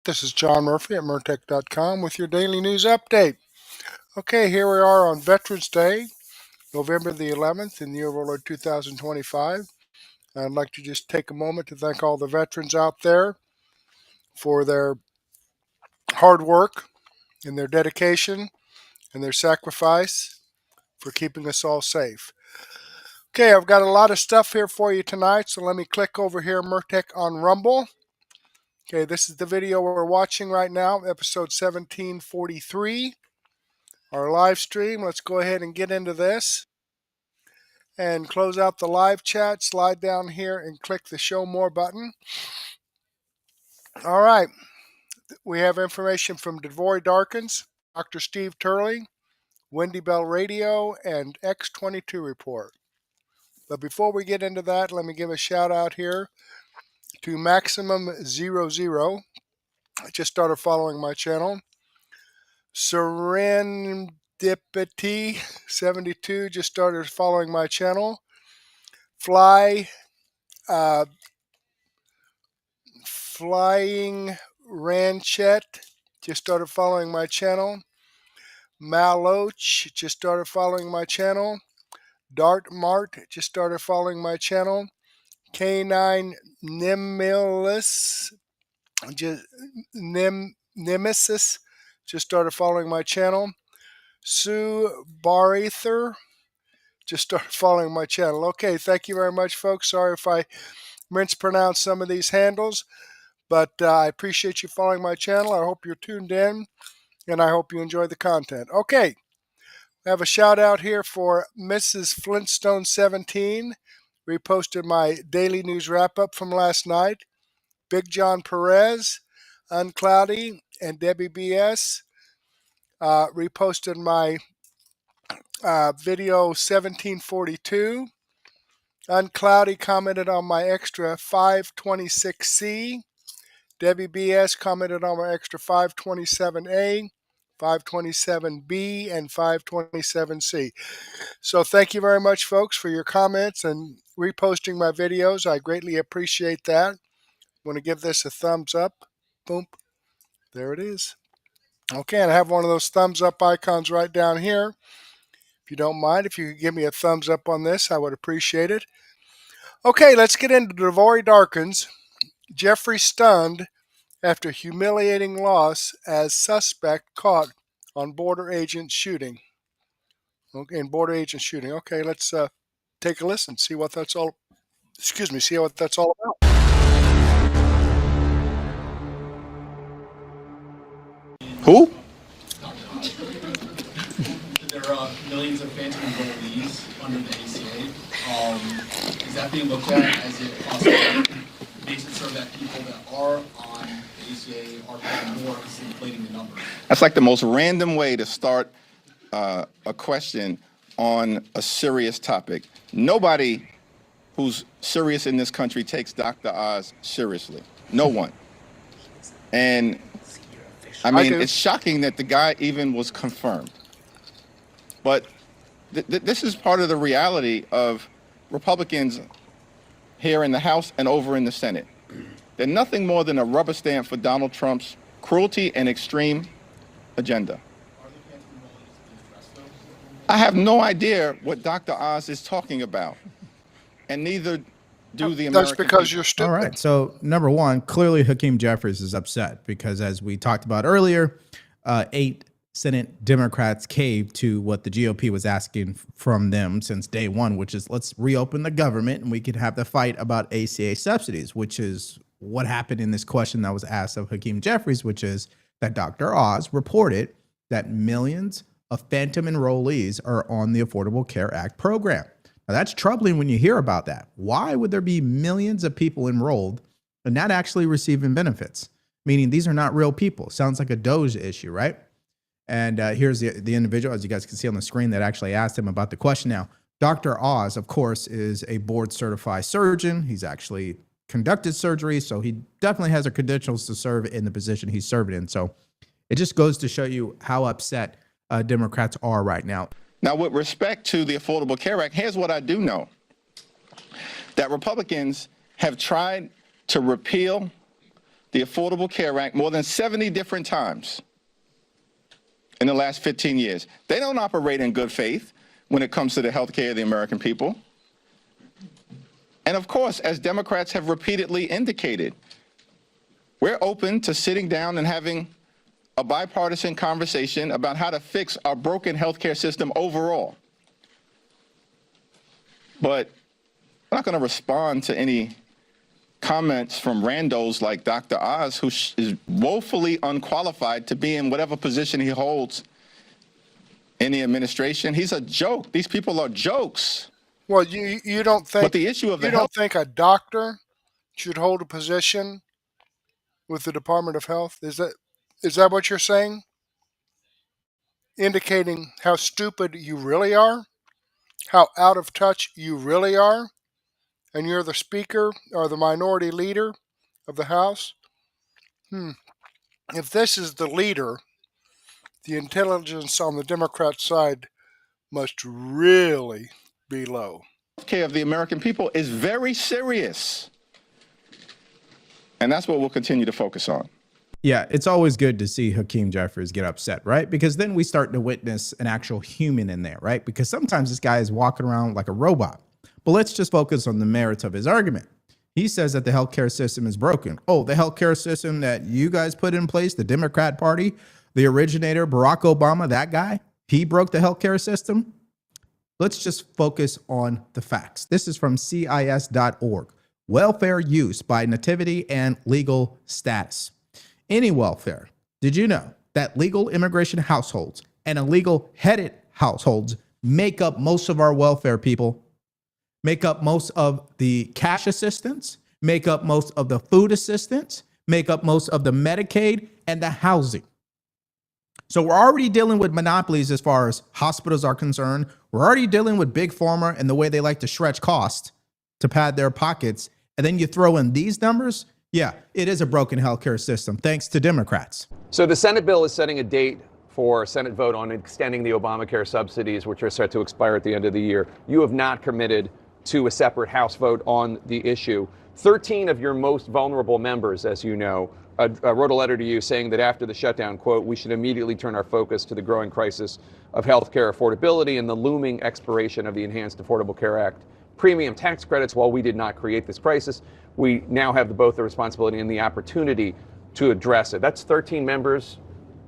This is John Murphy at Murtech.com with your daily news update. Okay, here we are on Veterans Day, November the 11th in the year of our Lord 2025. I'd like to just take a moment to thank all the veterans out there for their hard work and their dedication and their sacrifice for keeping us all safe. Okay, I've got a lot of stuff here for you tonight, so let me click over here, Murtech on Rumble. Okay, this is the video we're watching right now, episode 1743, our live stream. Let's go ahead and get into this and close out the live chat. Slide down here and click the show more button. All right, we have information from DeVory Darkins, Dr. Steve Turley, Wendy Bell Radio, and X22 Report. But before we get into that, let me give a shout out here to Maximum00. I just started following my channel. Serendipity72 just started following my channel. Flying Ranchet just started following my channel. Maloch just started following my channel. Dart Mart just started following my channel. K9 Nemesis just started following my channel. Sue Barather just started following my channel. Okay, thank you very much, folks. Sorry if I mispronounced some of these handles, but I appreciate you following my channel. I hope you're tuned in, and I hope you enjoy the content. Okay, I have a shout out here for Mrs. Flintstone 17. Reposted my daily news wrap up from last night. Big John Perez, Uncloudy, and Debbie BS reposted my video 1742. Uncloudy commented on my extra 526C. Debbie BS commented on my extra 527A, 527B, and 527C. So thank you very much, folks, for your comments and reposting my videos. I greatly appreciate that. I want to give this a thumbs up. Boom. There it is. Okay, and I have one of those thumbs up icons right down here. If you don't mind, if you could give me a thumbs up on this, I would appreciate it. Okay, let's get into DeVory Darkins. Jeffries stunned after humiliating loss as suspect caught on border agent shooting. Okay, border agent shooting. Okay, let's take a listen, see what that's all. See what that's all about. Who? There are millions of phantom enrollees under the ACA. Is that being looked at as it possibly makes it so that people that are on the ACA are paying more because inflating the numbers? That's like the most random way to start a question on a serious topic. Nobody who's serious in this country takes Dr. Oz seriously. No one. And I mean, it's shocking that the guy even was confirmed. But this is part of the reality of Republicans here in the House and over in the Senate. They're nothing more than a rubber stamp for Donald Trump's cruelty and extreme agenda. I have no idea what Dr. Oz is talking about, and neither do the American That's because people. you're stupid. All right. So number one, clearly Hakeem Jeffries is upset because, as we talked about earlier, 8 Senate Democrats caved to what the GOP was asking from them since day one, which is let's reopen the government and we could have the fight about ACA subsidies, which is what happened in this question that was asked of Hakeem Jeffries, which is that Dr. Oz reported that millions of phantom enrollees are on the Affordable Care Act program. Now, that's troubling when you hear about that. Why would there be millions of people enrolled and not actually receiving benefits? Meaning these are not real people. Sounds like a Doge issue, right? And here's the individual, as you guys can see on the screen, that actually asked him about the question. Now, Dr. Oz, of course, is a board-certified surgeon. He's actually conducted surgery, so he definitely has the credentials to serve in the position he's served in. So it just goes to show you how upset Democrats are right now. Now, with respect to the Affordable Care Act, here's what I do know. That Republicans have tried to repeal the Affordable Care Act more than 70 different times in the last 15 years. They don't operate in good faith when it comes to the health care of the American people. And of course, as Democrats have repeatedly indicated, we're open to sitting down and having a bipartisan conversation about how to fix our broken healthcare system overall. But I'm not going to respond to any comments from randos like Dr. Oz, who is woefully unqualified to be in whatever position he holds in the administration. He's a joke. These people are jokes. Well, you don't think, But the issue of the you don't think a doctor should hold a position with the Department of Health? Is that what you're saying? Indicating how stupid you really are? How out of touch you really are? And you're the speaker or the minority leader of the House? If this is the leader, the intelligence on the Democrat side must really be low. Care of the American people is very serious. And that's what we'll continue to focus on. Yeah, it's always good to see Hakeem Jeffries get upset, right? Because then we start to witness an actual human in there, right? Because sometimes this guy is walking around like a robot. But let's just focus on the merits of his argument. He says that the healthcare system is broken. Oh, the healthcare system that you guys put in place, the Democrat Party, the originator, Barack Obama, that guy, he broke the healthcare system. Let's just focus on the facts. This is from CIS.org. Welfare use by nativity and legal status. Any welfare. Did you know that legal immigration households and illegal headed households make up most of our welfare, people? Make up most of the cash assistance, make up most of the food assistance, make up most of the Medicaid and the housing. So we're already dealing with monopolies as far as hospitals are concerned. We're already dealing with big pharma and the way they like to stretch costs to pad their pockets. And then you throw in these numbers. Yeah, it is a broken healthcare system, thanks to Democrats. So the Senate bill is setting a date for a Senate vote on extending the Obamacare subsidies, which are set to expire at the end of the year. You have not committed to a separate House vote on the issue. 13 of your most vulnerable members, as you know, wrote a letter to you saying that after the shutdown, quote, we should immediately turn our focus to the growing crisis of health care affordability and the looming expiration of the Enhanced Affordable Care Act premium tax credits. While we did not create this crisis, we now have both the responsibility and the opportunity to address it. That's 13 members.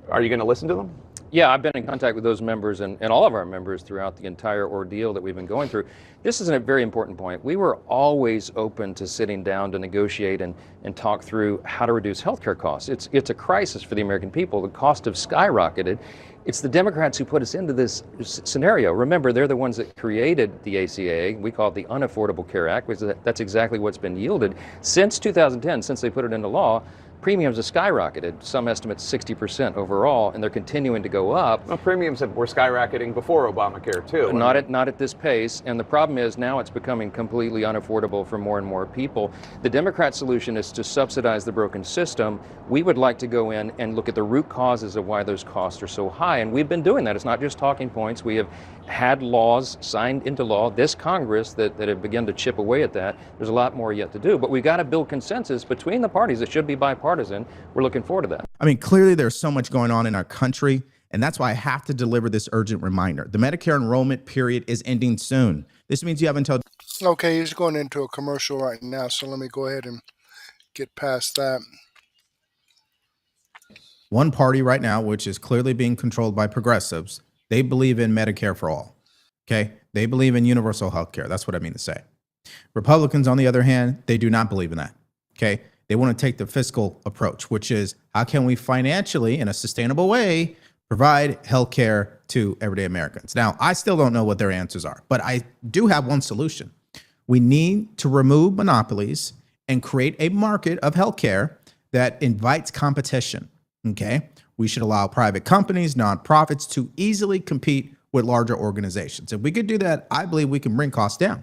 Are you going to listen to them? Yeah, I've been in contact with those members and all of our members throughout the entire ordeal that we've been going through. This is a very important point. We were always open to sitting down to negotiate and talk through how to reduce healthcare costs. It's a crisis for the American people. The cost have skyrocketed. It's the Democrats who put us into this scenario. Remember, they're the ones that created the ACA. We call it the Unaffordable Care Act, which that's exactly what's been yielded. Since 2010, since they put it into law, premiums have skyrocketed. Some estimates 60% overall, and they're continuing to go up. Well, premiums were skyrocketing before Obamacare, too. Not at this pace, and the problem is now it's becoming completely unaffordable for more and more people. The Democrat solution is to subsidize the broken system. We would like to go in and look at the root causes of why those costs are so high, and we've been doing that. It's not just talking points. We have had laws signed into law, this Congress, that have begun to chip away at that. There's a lot more yet to do, but we've got to build consensus between the parties. It should be bipartisan. We're looking forward to that. I mean, clearly there's so much going on in our country, and that's why I have to deliver this urgent reminder. The Medicare enrollment period is ending soon. This means you have until... Okay, he's going into a commercial right now, so let me go ahead and get past that. One party right now, which is clearly being controlled by progressives, they believe in Medicare for all. Okay? They believe in universal health care. That's what I mean to say. Republicans, on the other hand, they do not believe in that. Okay? They want to take the fiscal approach, which is how can we financially, in a sustainable way, provide health care to everyday Americans? Now, I still don't know what their answers are, but I do have one solution. We need to remove monopolies and create a market of health care that invites competition. Okay? We should allow private companies, nonprofits to easily compete with larger organizations. If we could do that, I believe we can bring costs down.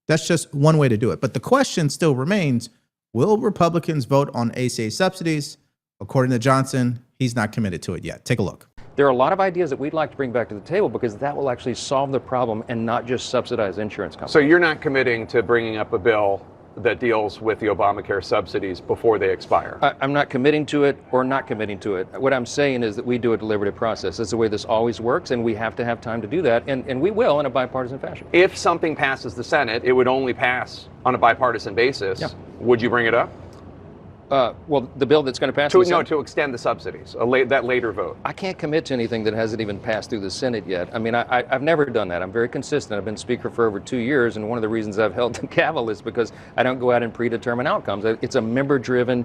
That's just one way to do it. But the question still remains, will Republicans vote on ACA subsidies? According to Johnson, he's not committed to it yet. Take a look. There are a lot of ideas that we'd like to bring back to the table because that will actually solve the problem and not just subsidize insurance companies. So you're not committing to bringing up a bill that deals with the Obamacare subsidies before they expire? I'm not committing to it or not committing to it. What I'm saying is that we do a deliberative process. That's the way this always works, and we have to have time to do that, and we will in a bipartisan fashion. If something passes the Senate, it would only pass on a bipartisan basis. Yeah. Would you bring it up? Well, the bill that's going to pass To extend the subsidies, that later vote. I can't commit to anything that hasn't even passed through the Senate yet. I mean, I've never done that. I'm very consistent. I've been Speaker for over 2 years, and one of the reasons I've held the gavel is because I don't go out and predetermine outcomes. It's a member-driven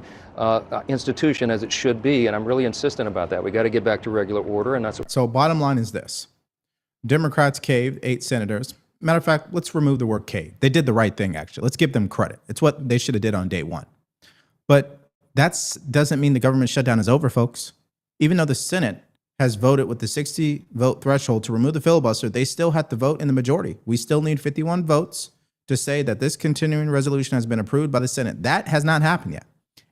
institution, as it should be, and I'm really insistent about that. We got to get back to regular order, and that's what. So bottom line is this. Democrats caved 8 senators. Matter of fact, let's remove the word cave. They did the right thing, actually. Let's give them credit. It's what they should have did on day one. But that doesn't mean the government shutdown is over, folks. Even though the Senate has voted with the 60 vote threshold to remove the filibuster, they still have to vote in the majority. We still need 51 votes to say that this continuing resolution has been approved by the Senate. That has not happened yet.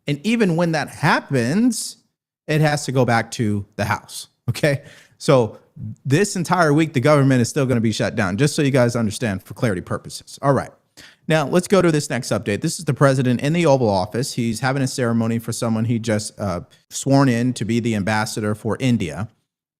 And even when that happens, it has to go back to the House. Okay. So this entire week, the government is still going to be shut down, just so you guys understand for clarity purposes. All right. Now, let's go to this next update. This is the president in the Oval Office. He's having a ceremony for someone he just sworn in to be the ambassador for India.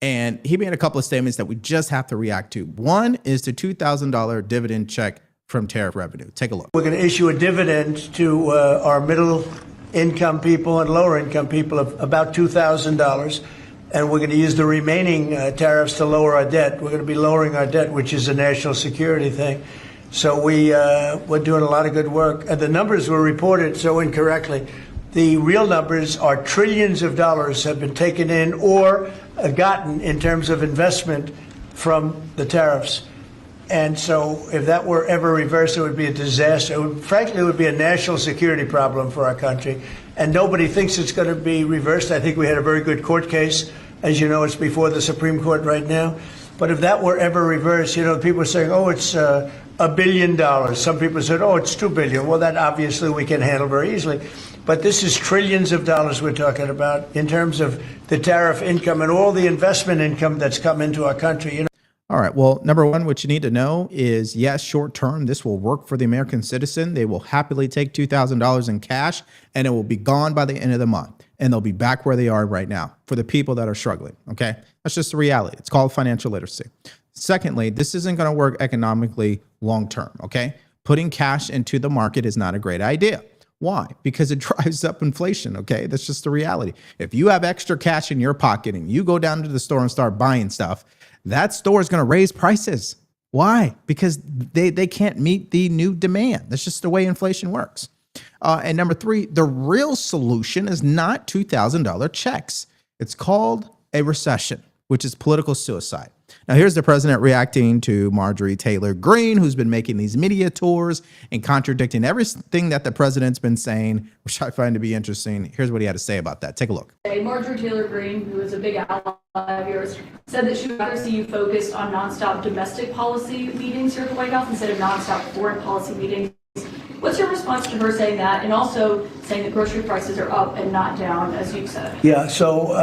And he made a couple of statements that we just have to react to. One is the $2,000 dividend check from tariff revenue. Take a look. We're going to issue a dividend to our middle income people and lower income people of about $2,000. And we're going to use the remaining tariffs to lower our debt. We're going to be lowering our debt, which is a national security thing. So we're doing a lot of good work. And the numbers were reported so incorrectly. The real numbers are trillions of dollars have been taken in or gotten in terms of investment from the tariffs. And so if that were ever reversed, it would be a disaster. Frankly, it would be a national security problem for our country. And nobody thinks it's going to be reversed. I think we had a very good court case. As you know, it's before the Supreme Court right now. But if that were ever reversed, people are saying, oh, it's $1 billion. Some people said, oh, it's $2 billion. Well, that obviously we can handle very easily. But this is trillions of dollars we're talking about in terms of the tariff income and all the investment income that's come into our country. All right. Well, number one, what you need to know is, yes, short term, this will work for the American citizen. They will happily take $2,000 in cash, and it will be gone by the end of the month. And they'll be back where they are right now for the people that are struggling. Okay. That's just the reality. It's called financial literacy. Secondly, this isn't going to work economically long term. Okay. Putting cash into the market is not a great idea. Why? Because it drives up inflation. Okay. That's just the reality. If you have extra cash in your pocket and you go down to the store and start buying stuff, that store is going to raise prices. Why? Because they can't meet the new demand. That's just the way inflation works. And number three, the real solution is not $2,000 checks. It's called a recession, which is political suicide. Now, here's the president reacting to Marjorie Taylor Greene, who's been making these media tours and contradicting everything that the president's been saying, which I find to be interesting. Here's what he had to say about that. Take a look. Marjorie Taylor Greene, who is a big ally of yours, said that she would rather see you focused on nonstop domestic policy meetings here at the White House instead of nonstop foreign policy meetings. What's your response to her saying that, and also saying that grocery prices are up and not down, as you've said? Yeah, so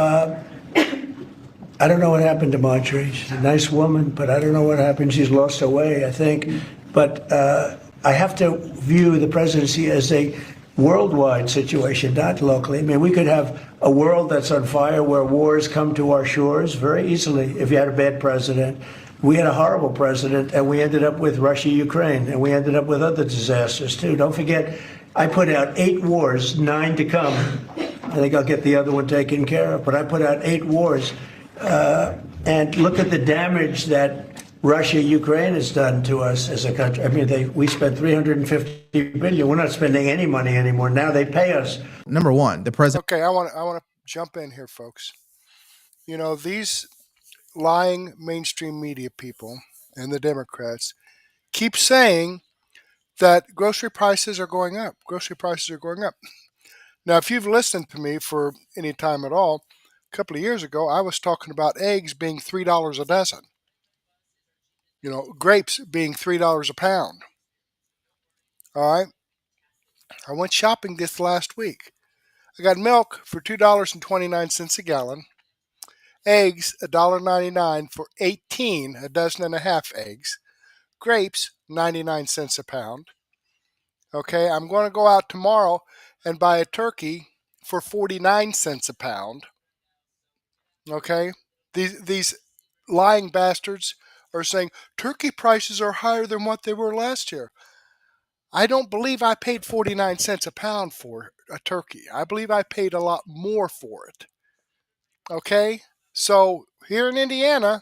I don't know what happened to Marjorie. She's a nice woman, but I don't know what happened. She's lost her way, I think. But I have to view the presidency as a worldwide situation, not locally. I mean, we could have a world that's on fire where wars come to our shores very easily if you had a bad president. We had a horrible president, and we ended up with Russia, Ukraine, and we ended up with other disasters, too. Don't forget, I put out 8 wars, 9 to come. I think I'll get the other one taken care of, but I put out 8 wars. And look at the damage that Russia, Ukraine has done to us as a country. I mean, we spent $350 billion. We're not spending any money anymore. Now they pay us. Number one, the president. Okay, I want to jump in here, folks. These lying mainstream media people and the Democrats keep saying that grocery prices are going up. Grocery prices are going up. Now, if you've listened to me for any time at all, a couple of years ago, I was talking about eggs being $3 a dozen. Grapes being $3 a pound. All right. I went shopping this last week. I got milk for $2.29 a gallon. Eggs, $1.99 for 18, a dozen and a half eggs. Grapes, 99 cents a pound. Okay, I'm going to go out tomorrow and buy a turkey for 49 cents a pound. Okay, these lying bastards are saying turkey prices are higher than what they were last year. I don't believe I paid 49 cents a pound for a turkey. I believe I paid a lot more for it. Okay, so here in Indiana,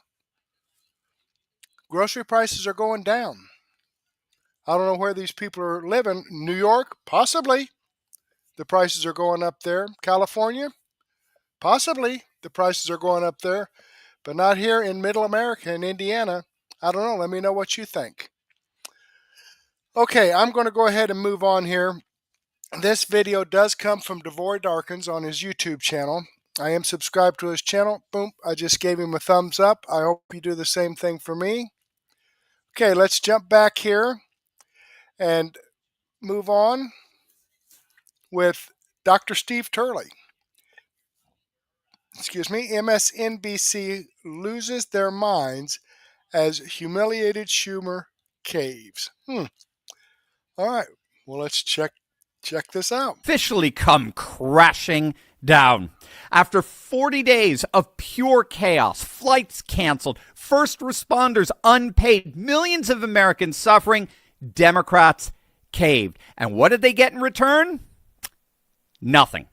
grocery prices are going down. I don't know where these people are living. New York, possibly. The prices are going up there. California, possibly. The prices are going up there. But not here in Middle America, in Indiana. I don't know. Let me know what you think. Okay, I'm going to go ahead and move on here. This video does come from DeVory Darkins on his YouTube channel. I am subscribed to his channel. Boom, I just gave him a thumbs up. I hope you do the same thing for me. Okay, let's jump back here and move on with Dr. Steve Turley. MSNBC loses their minds as humiliated Schumer caves. All right, well, let's check this out. Officially come crashing down. After 40 days of pure chaos, flights canceled, first responders unpaid, millions of Americans suffering, Democrats caved. And what did they get in return? Nothing.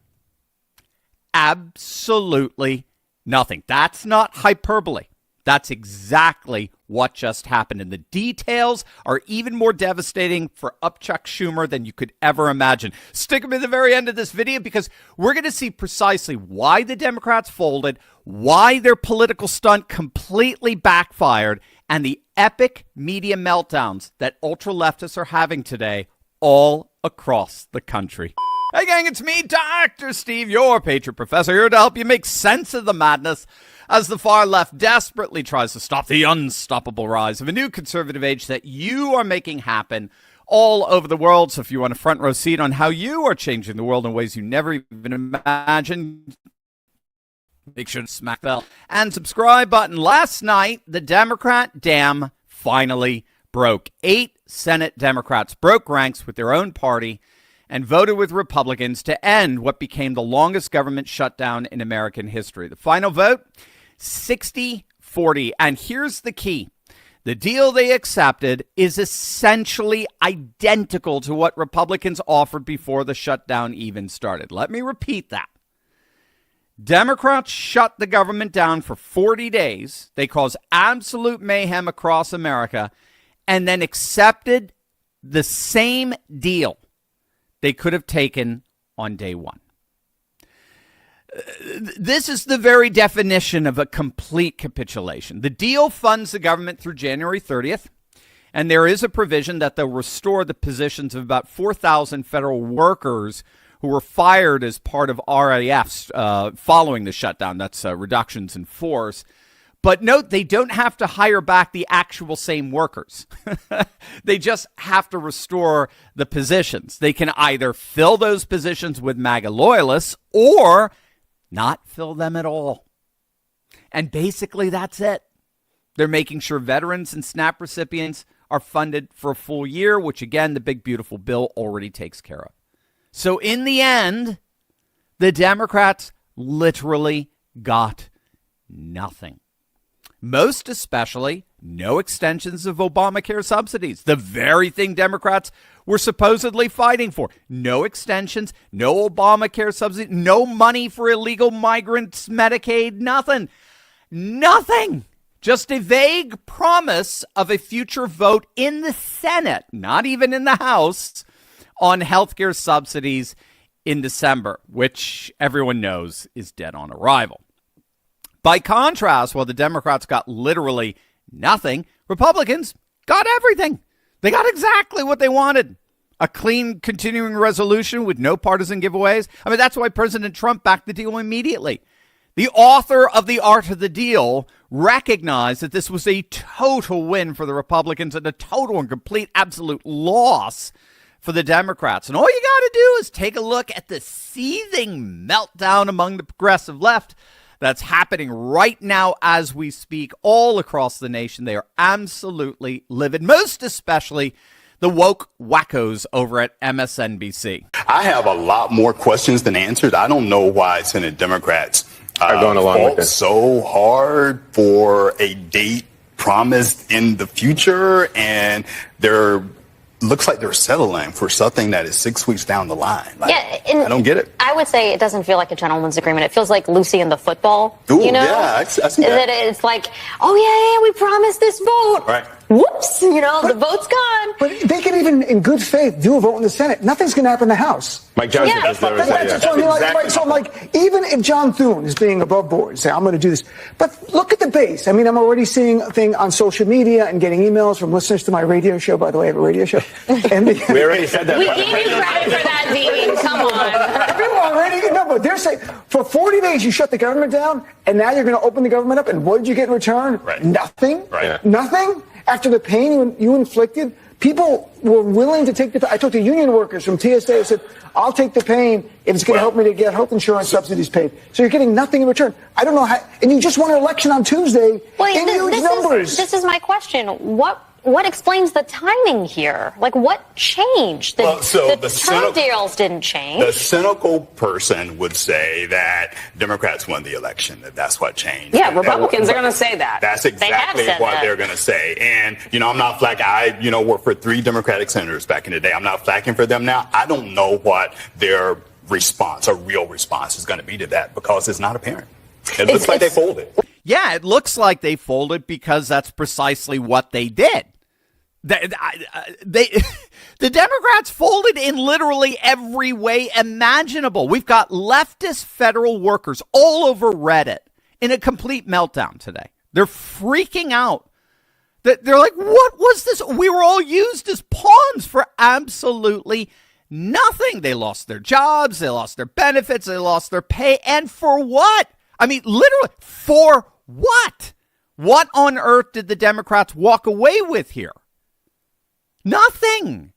Absolutely nothing. That's not hyperbole. That's exactly what just happened. And the details are even more devastating for Upchuck Schumer than you could ever imagine. Stick them at the very end of this video because we're going to see precisely why the Democrats folded, why their political stunt completely backfired, and the epic media meltdowns that ultra-leftists are having today all across the country. Hey gang, it's me, Dr. Steve, your Patriot Professor, here to help you make sense of the madness as the far left desperately tries to stop the unstoppable rise of a new conservative age that you are making happen all over the world. So if you want a front row seat on how you are changing the world in ways you never even imagined, make sure to smack the bell and subscribe button. Last night, the Democrat dam finally broke. 8 Senate Democrats broke ranks with their own party and voted with Republicans to end what became the longest government shutdown in American history. The final vote, 60-40. And here's the key. The deal they accepted is essentially identical to what Republicans offered before the shutdown even started. Let me repeat that. Democrats shut the government down for 40 days. They caused absolute mayhem across America and then accepted the same deal they could have taken on day one. This is the very definition of a complete capitulation. The deal funds the government through January 30th, and there is a provision that they'll restore the positions of about 4,000 federal workers who were fired as part of RAFs following the shutdown. That's reductions in force. But note, they don't have to hire back the actual same workers. They just have to restore the positions. They can either fill those positions with MAGA loyalists or not fill them at all. And basically, that's it. They're making sure veterans and SNAP recipients are funded for a full year, which, again, the big, beautiful bill already takes care of. So in the end, the Democrats literally got nothing. Most especially, no extensions of Obamacare subsidies, the very thing Democrats were supposedly fighting for. No extensions, no Obamacare subsidies, no money for illegal migrants, Medicaid, nothing. Nothing. Just a vague promise of a future vote in the Senate, not even in the House, on healthcare subsidies in December, which everyone knows is dead on arrival. By contrast, while the Democrats got literally nothing, Republicans got everything. They got exactly what they wanted. A clean continuing resolution with no partisan giveaways. I mean, that's why President Trump backed the deal immediately. The author of The Art of the Deal recognized that this was a total win for the Republicans and a total and complete absolute loss for the Democrats. And all you got to do is take a look at the seething meltdown among the progressive left that's happening right now as we speak all across the nation. They are absolutely livid, most especially the woke wackos over at MSNBC. I have a lot more questions than answers. I don't know why Senate Democrats are going along with this so hard for a date promised in the future, and looks like they're settling for something that is 6 weeks down the line. I don't get it. I would say it doesn't feel like a gentleman's agreement. It feels like Lucy and the football. Ooh, you know? yeah, I see that. It's like, oh yeah, we promised this vote. Right. Whoops, the vote's gone. But they can even, in good faith, do a vote in the Senate. Nothing's going to happen in the House. Mike Johnson. Yeah. So I'm like, even if John Thune is being above board, say, I'm going to do this. But look at the base. I mean, I'm already seeing a thing on social media and getting emails from listeners to my radio show. By the way, I have a radio show. And we already said that. We gave you credit for that, Dean. Come on. People already, no, but they're saying, for 40 days you shut the government down, and now you're going to open the government up, and what did you get in return? Right. Nothing. Right. Nothing. After the pain you inflicted, people were willing to take the pain. I talked to union workers from TSA. I said, I'll take the pain if it's going to help me to get health insurance subsidies paid. So you're getting nothing in return. I don't know how. And you just won an election on Tuesday in huge numbers. This is my question. What explains the timing here? Like, what changed? The term deals didn't change. The cynical person would say that Democrats won the election, that's what changed. Yeah, Republicans are going to say that. That's exactly what they're going to say. And, I'm not flacking. I, worked for 3 Democratic senators back in the day. I'm not flacking for them now. I don't know what their response, a real response, is going to be to that because it's not apparent. It looks like they folded. Yeah, it looks like they folded because that's precisely what they did. The Democrats folded in literally every way imaginable. We've got leftist federal workers all over Reddit in a complete meltdown today. They're freaking out. They're like, what was this? We were all used as pawns for absolutely nothing. They lost their jobs. They lost their benefits. They lost their pay. And for what? I mean, literally, for what? What on earth did the Democrats walk away with here? Nothing.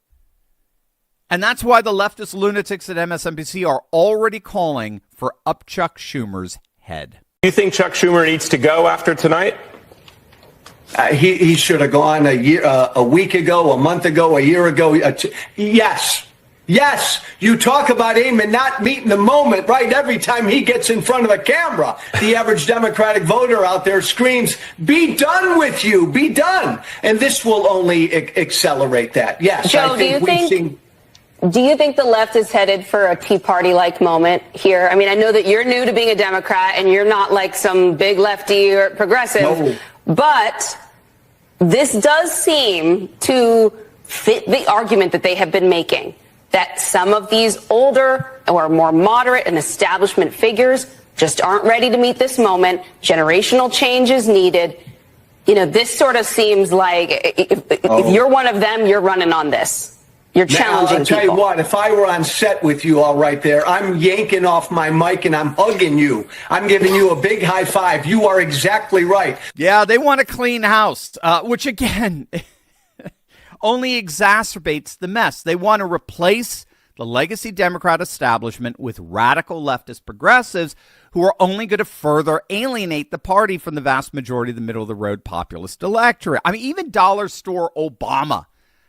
And that's why the leftist lunatics at MSNBC are already calling for up Chuck Schumer's head. Do you think Chuck Schumer needs to go after tonight? He should have gone a week ago, a month ago, a year ago. Yes. Yes, you talk about aim and not meeting the moment, right? Every time he gets in front of a camera, the average Democratic voter out there screams, be done with you, be done. And this will only accelerate that. Yes, Joe, do you think the left is headed for a Tea Party-like moment here? I mean, I know that you're new to being a Democrat and you're not like some big lefty or progressive, but this does seem to fit the argument that they have been making, that some of these older or more moderate and establishment figures just aren't ready to meet this moment. Generational change is needed. This sort of seems like if you're one of them, you're running on this. You're challenging I'll tell you what, if I were on set with you all right there, I'm yanking off my mic and I'm hugging you. I'm giving you a big high five. You are exactly right. Yeah, they want a clean house, which again only exacerbates the mess. They want to replace the legacy Democrat establishment with radical leftist progressives who are only going to further alienate the party from the vast majority of the middle-of-the-road populist electorate. I mean, even dollar store Obama,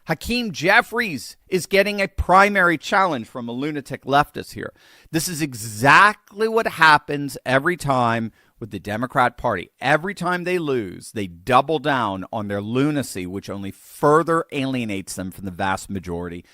Hakeem Jeffries, is getting a primary challenge from a lunatic leftist here. This is exactly what happens every time with the Democrat Party. Every time they lose, they double down on their lunacy, which only further alienates them from the vast majority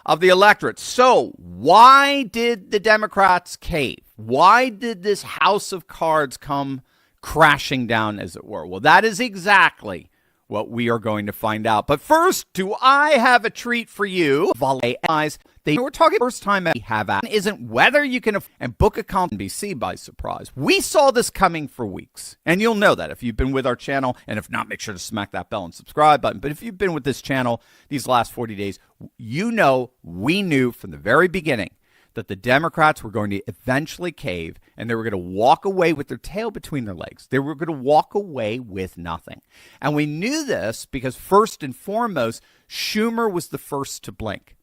of the electorate. So why did the Democrats cave? Why did this house of cards come crashing down, as it were? Well, that is exactly what we are going to find out. But first, do I have a treat for you? We're talking first time we have isn't whether you can and book a MSNBC by surprise. We saw this coming for weeks, and you'll know that if you've been with our channel, and if not, make sure to smack that bell and subscribe button. But if you've been with this channel these last 40 days, you know we knew from the very beginning that the Democrats were going to eventually cave, and they were going to walk away with their tail between their legs. They were going to walk away with nothing. And we knew this because first and foremost, Schumer was the first to blink.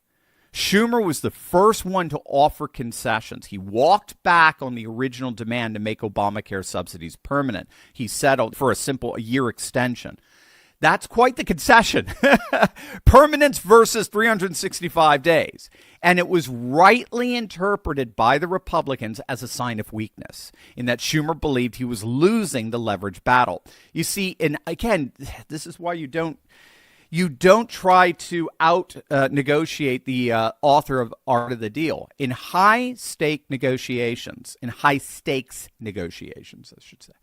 Schumer was the first one to offer concessions. He walked back on the original demand to make Obamacare subsidies permanent. He settled for a simple year extension. That's quite the concession. Permanence versus 365 days. And it was rightly interpreted by the Republicans as a sign of weakness, in that Schumer believed he was losing the leverage battle. You see, and again, this is why you don't try to negotiate the author of Art of the Deal. In high-stakes negotiations, I should say,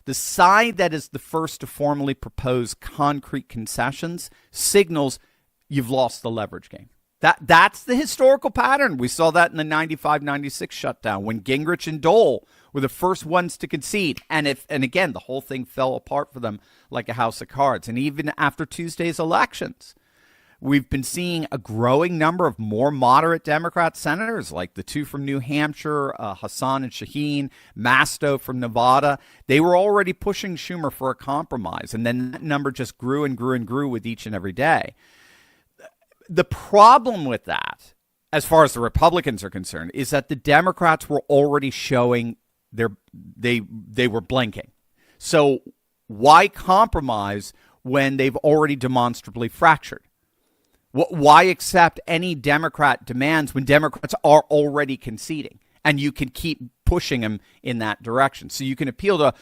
the side that is the first to formally propose concrete concessions signals you've lost the leverage game. That's the historical pattern. We saw that in the 95-96 shutdown when Gingrich and Dole were the first ones to concede. And again, the whole thing fell apart for them like a house of cards. And even after Tuesday's elections, we've been seeing a growing number of more moderate Democrat senators, like the two from New Hampshire, Hassan and Shaheen, Masto from Nevada. They were already pushing Schumer for a compromise. And then that number just grew and grew and grew with each and every day. The problem with that, as far as the Republicans are concerned, is that the Democrats were already showing they were blinking. So why compromise when they've already demonstrably fractured? Why accept any Democrat demands when Democrats are already conceding? And you can keep pushing them in that direction. So you can appeal to,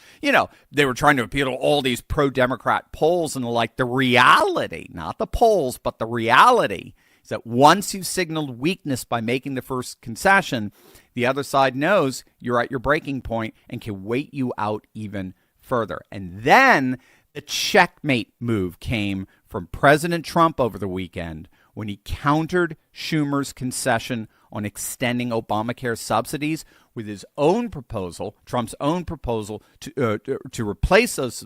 they were trying to appeal to all these pro-Democrat polls and the reality, not the polls, but the reality is that once you've signaled weakness by making the first concession, the other side knows you're at your breaking point and can wait you out even further. And then the checkmate move came from President Trump over the weekend when he countered Schumer's concession on extending Obamacare subsidies with his own proposal, Trump's own proposal, to replace those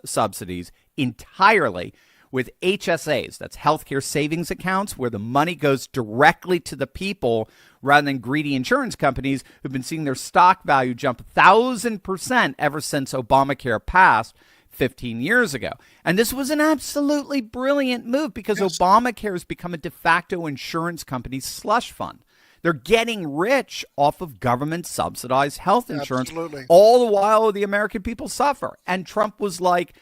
subsidies entirely with HSAs. That's healthcare savings accounts, where the money goes directly to the people rather than greedy insurance companies who've been seeing their stock value jump 1,000% ever since Obamacare passed 15 years ago. And this was an absolutely brilliant move because Obamacare has become a de facto insurance company's slush fund. They're getting rich off of government-subsidized health insurance, all the while the American people suffer. And Trump was like,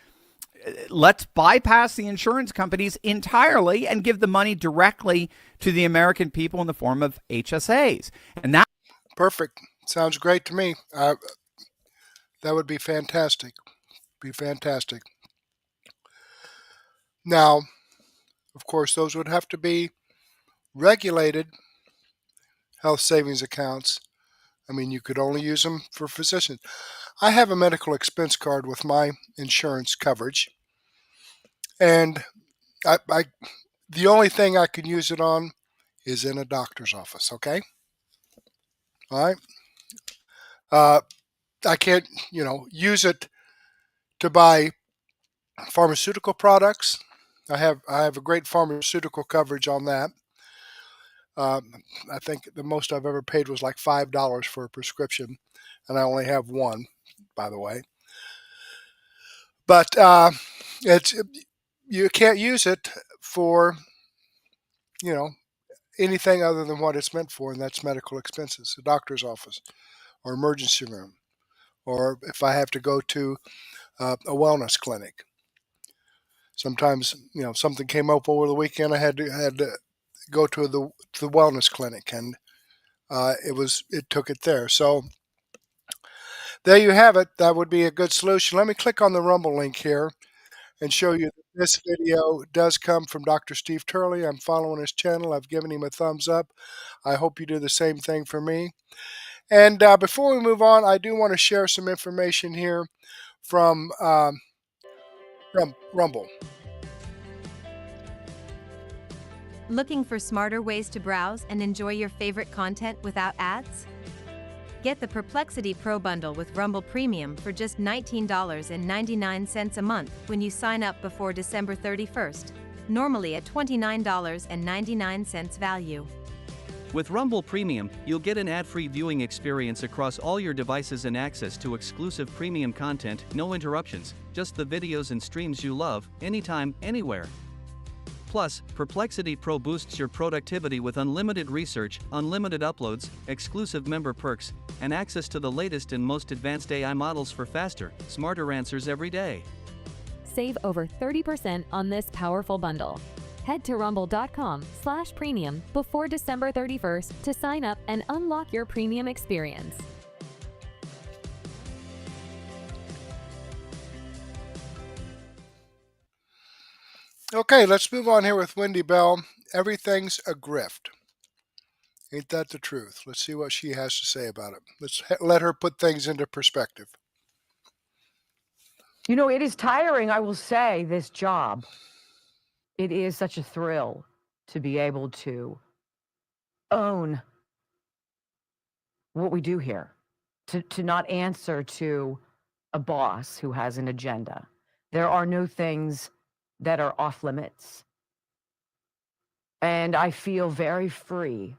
let's bypass the insurance companies entirely and give the money directly to the American people in the form of HSAs. And that perfect. Sounds great to me. That would be fantastic. Now, of course, those would have to be regulated health savings accounts. I mean, you could only use them for physicians. I have a medical expense card with my insurance coverage, and the only thing I can use it on is in a doctor's office, okay? All right? I can't, use it to buy pharmaceutical products. I have a great pharmaceutical coverage on that. I think the most I've ever paid was like $5 for a prescription, and I only have one, by the way. But you can't use it for, anything other than what it's meant for, and that's medical expenses, a doctor's office or emergency room, or if I have to go to a wellness clinic. Sometimes, something came up over the weekend. I had to go to the wellness clinic, and it took it there. So there you have it. That would be a good solution. Let me click on the Rumble link here and show you that this video does come from Dr. Steve Turley. I'm following his channel. I've given him a thumbs up. I hope you do the same thing for me. And before we move on, I do want to share some information here from Rumble. Looking for smarter ways to browse and enjoy your favorite content without ads? Get the Perplexity Pro bundle with Rumble Premium for just $19.99 a month when you sign up before December 31st, normally at $29.99 value. With Rumble Premium, you'll get an ad-free viewing experience across all your devices and access to exclusive premium content, no interruptions, just the videos and streams you love, anytime, anywhere. Plus, Perplexity Pro boosts your productivity with unlimited research, unlimited uploads, exclusive member perks, and access to the latest and most advanced AI models for faster, smarter answers every day. Save over 30% on this powerful bundle. Head to rumble.com/premium before December 31st to sign up and unlock your premium experience. Okay, let's move on here with Wendy Bell. Everything's a grift. Ain't that the truth? Let's see what she has to say about it. Let's let her put things into perspective. You know, it is tiring, I will say, this job. It is such a thrill to be able to own what we do here, to not answer to a boss who has an agenda. There are no things that are off limits. And I feel very free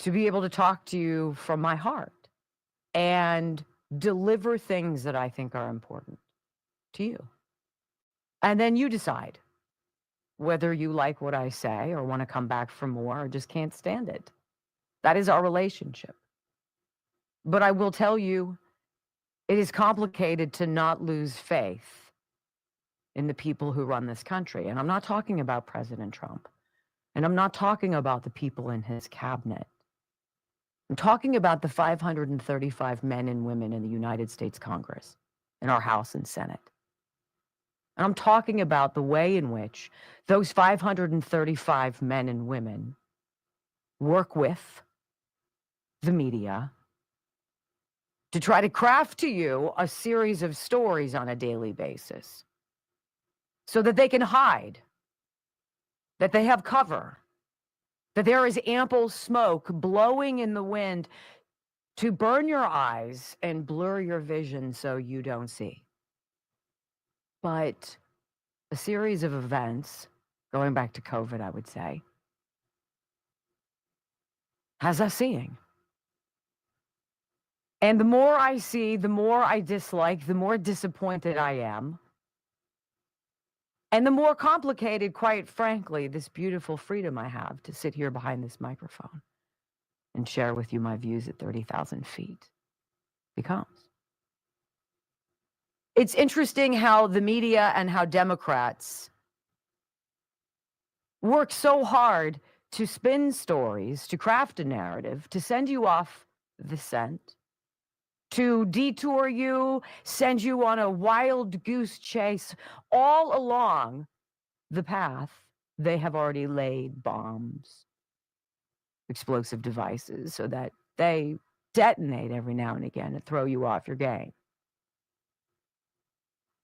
to be able to talk to you from my heart and deliver things that I think are important to you. And then you decide whether you like what I say or want to come back for more or just can't stand it. That is our relationship. But I will tell you, it is complicated to not lose faith in the people who run this country. And I'm not talking about President Trump. And I'm not talking about the people in his cabinet. I'm talking about the 535 men and women in the United States Congress, in our House and Senate. And I'm talking about the way in which those 535 men and women work with the media to try to craft to you a series of stories on a daily basis so that they can hide, that they have cover, that there is ample smoke blowing in the wind to burn your eyes and blur your vision so you don't see. But a series of events, going back to COVID, I would say, has us seeing. And the more I see, the more I dislike, the more disappointed I am. And the more complicated, quite frankly, this beautiful freedom I have to sit here behind this microphone and share with you my views at 30,000 feet becomes. It's interesting how the media and how Democrats work so hard to spin stories, to craft a narrative, to send you off the scent, to detour you, send you on a wild goose chase all along the path they have already laid bombs, explosive devices, so that they detonate every now and again and throw you off your game.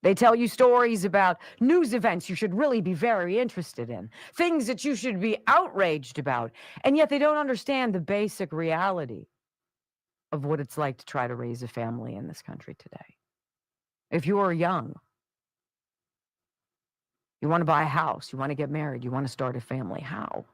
They tell you stories about news events you should really be very interested in, things that you should be outraged about, and yet they don't understand the basic reality of what it's like to try to raise a family in this country today. If you are young, you want to buy a house, you want to get married, you want to start a family, how?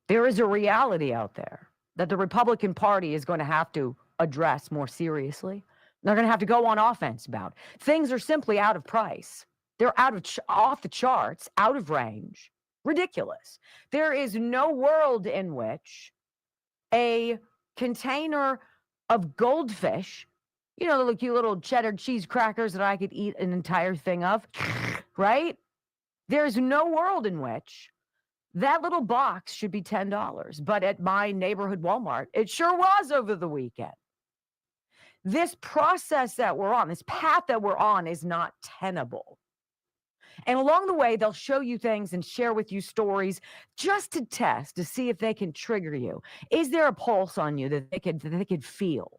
There is a reality out there that the Republican Party is going to have to address more seriously. They're going to have to go on offense about. Things are simply out of price. They're off the charts, out of range, ridiculous. There is no world in which a container of goldfish, you know, the cute little cheddar cheese crackers that I could eat an entire thing of, right? There's no world in which that little box should be $10. But at my neighborhood Walmart, it sure was over the weekend. This process that we're on, this path that we're on is not tenable. And along the way, they'll show you things and share with you stories just to test, to see if they can trigger you. Is there a pulse on you that they could feel?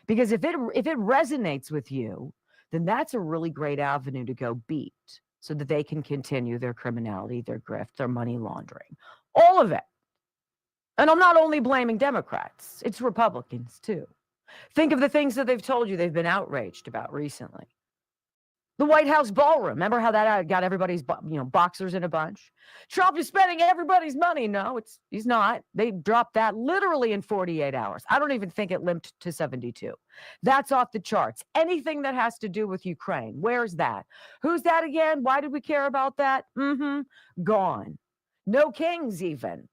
Because if it resonates with you, then that's a really great avenue to go beat so that they can continue their criminality, their grift, their money laundering, all of it. And I'm not only blaming Democrats, it's Republicans too. Think of the things that they've told you they've been outraged about recently. The White House ballroom. Remember how that got everybody's boxers in a bunch? Trump is spending everybody's money. No, he's not. They dropped that literally in 48 hours. I don't even think it limped to 72. That's off the charts. Anything that has to do with Ukraine, where's that? Who's that again? Why did we care about that? Gone. No kings even.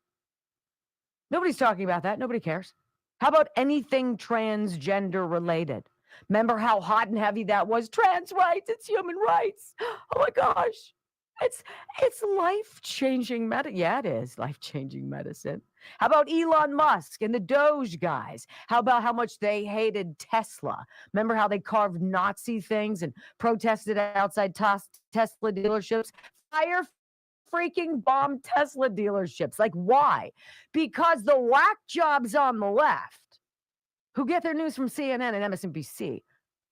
Nobody's talking about that. Nobody cares. How about anything transgender related? Remember how hot and heavy that was? Trans rights, it's human rights. Oh my gosh. It's life-changing medicine. Yeah, it is life-changing medicine. How about Elon Musk and the Doge guys? How about how much they hated Tesla? Remember how they carved Nazi things and protested outside Tesla dealerships? Fire freaking bomb Tesla dealerships. Like, why? Because the whack jobs on the left, who get their news from CNN and MSNBC,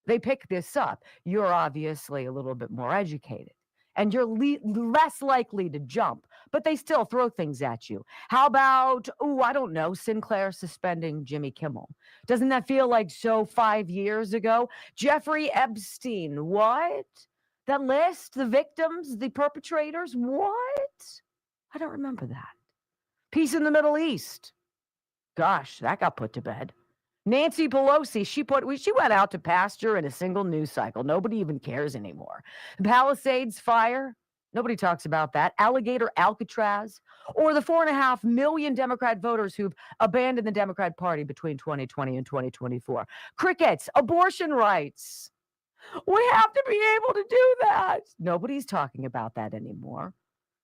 they pick this up. You're obviously a little bit more educated, and you're less likely to jump, but they still throw things at you. How about, I don't know, Sinclair suspending Jimmy Kimmel? Doesn't that feel like 5 years ago? Jeffrey Epstein, what? That list, the victims, the perpetrators, what? I don't remember that. Peace in the Middle East. Gosh, that got put to bed. Nancy Pelosi, she went out to pasture in a single news cycle. Nobody even cares anymore. Palisades fire, nobody talks about that. Alligator Alcatraz, or the 4.5 million Democrat voters who've abandoned the Democrat Party between 2020 and 2024. Crickets, abortion rights. We have to be able to do that. Nobody's talking about that anymore.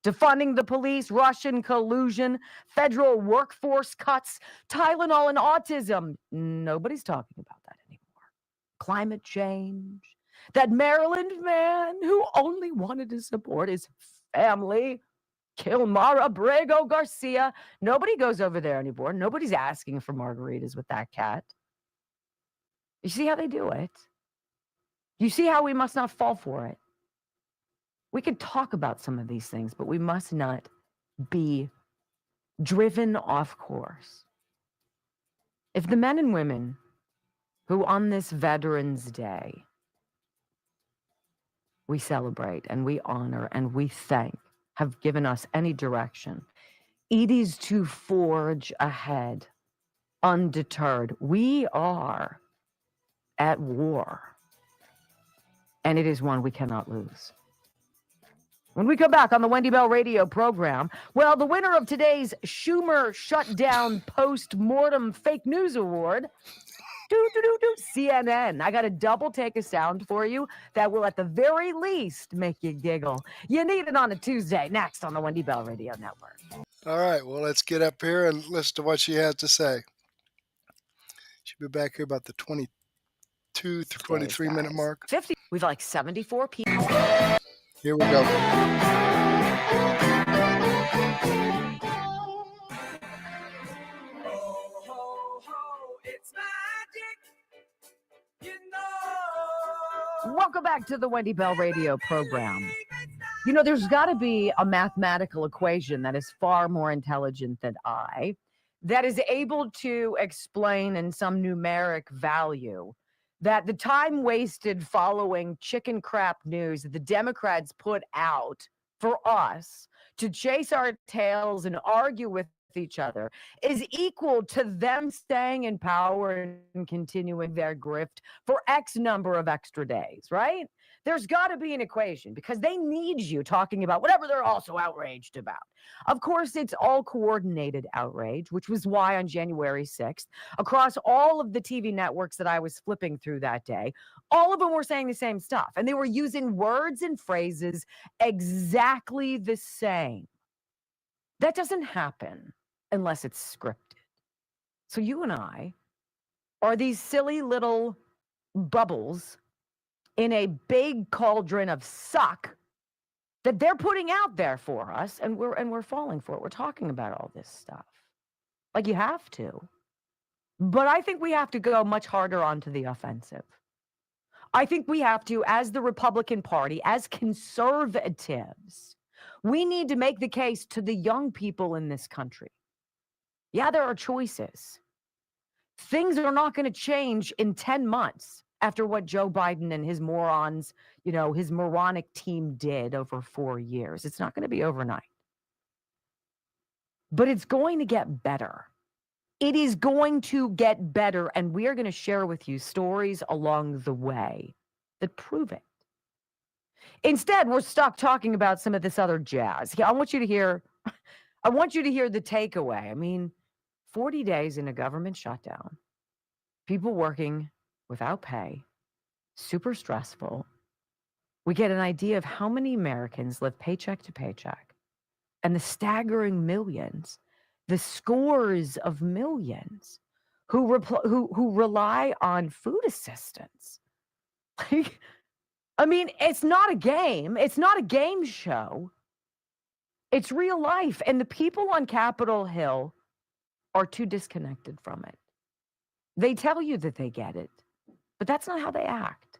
Defunding the police, Russian collusion, federal workforce cuts, Tylenol and autism. Nobody's talking about that anymore. Climate change. That Maryland man who only wanted to support his family. Kilmara Abrego Garcia. Nobody goes over there anymore. Nobody's asking for margaritas with that cat. You see how they do it? You see how we must not fall for it? We can talk about some of these things, but we must not be driven off course. If the men and women who on this Veterans Day we celebrate and we honor and we thank have given us any direction, it is to forge ahead undeterred. We are at war, and it is one we cannot lose. When we come back on the Wendy Bell Radio program, well, the winner of today's Schumer Shutdown Post-Mortem Fake News Award, CNN. I got a double take of sound for you that will at the very least make you giggle. You need it on a Tuesday, next on the Wendy Bell Radio Network. All right, well, let's get up here and listen to what she has to say. She'll be back here about the 22 to 23 minute mark. 50. We've like 74 people. Here we go. Welcome back to the Wendy Bell Radio program. You know, there's got to be a mathematical equation that is far more intelligent than I, that is able to explain in some numeric value that the time wasted following chicken crap news that the Democrats put out for us to chase our tails and argue with each other is equal to them staying in power and continuing their grift for X number of extra days, right? There's got to be an equation because they need you talking about whatever they're also outraged about. Of course, it's all coordinated outrage, which was why on January 6th, across all of the TV networks that I was flipping through that day, all of them were saying the same stuff. And they were using words and phrases exactly the same. That doesn't happen unless it's scripted. So you and I are these silly little bubbles in a big cauldron of suck that they're putting out there for us, and we're falling for it. We're talking about all this stuff. Like, you have to. But I think we have to go much harder onto the offensive. I think we have to, as the Republican Party, as conservatives, we need to make the case to the young people in this country. Yeah, there are choices. Things are not going to change in 10 months after what Joe Biden and his morons, his moronic team did over 4 years. It's not going to be overnight. But it's going to get better. It is going to get better, and we are going to share with you stories along the way that prove it. Instead, we're stuck talking about some of this other jazz. I want you to hear the takeaway. I mean, 40 days in a government shutdown, people working without pay, super stressful. We get an idea of how many Americans live paycheck to paycheck and the staggering millions, the scores of millions who rely on food assistance. I mean, it's not a game. It's not a game show. It's real life. And the people on Capitol Hill are too disconnected from it. They tell you that they get it, but that's not how they act.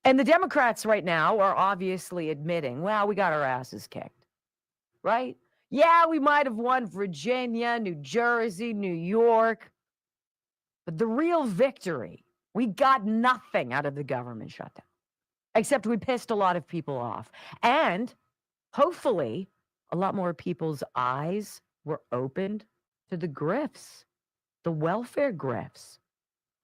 And the Democrats right now are obviously admitting, well, we got our asses kicked, right? Yeah, we might have won Virginia, New Jersey, New York, but the real victory, we got nothing out of the government shutdown, except we pissed a lot of people off. And hopefully, a lot more people's eyes were opened to the grifts, the welfare grifts,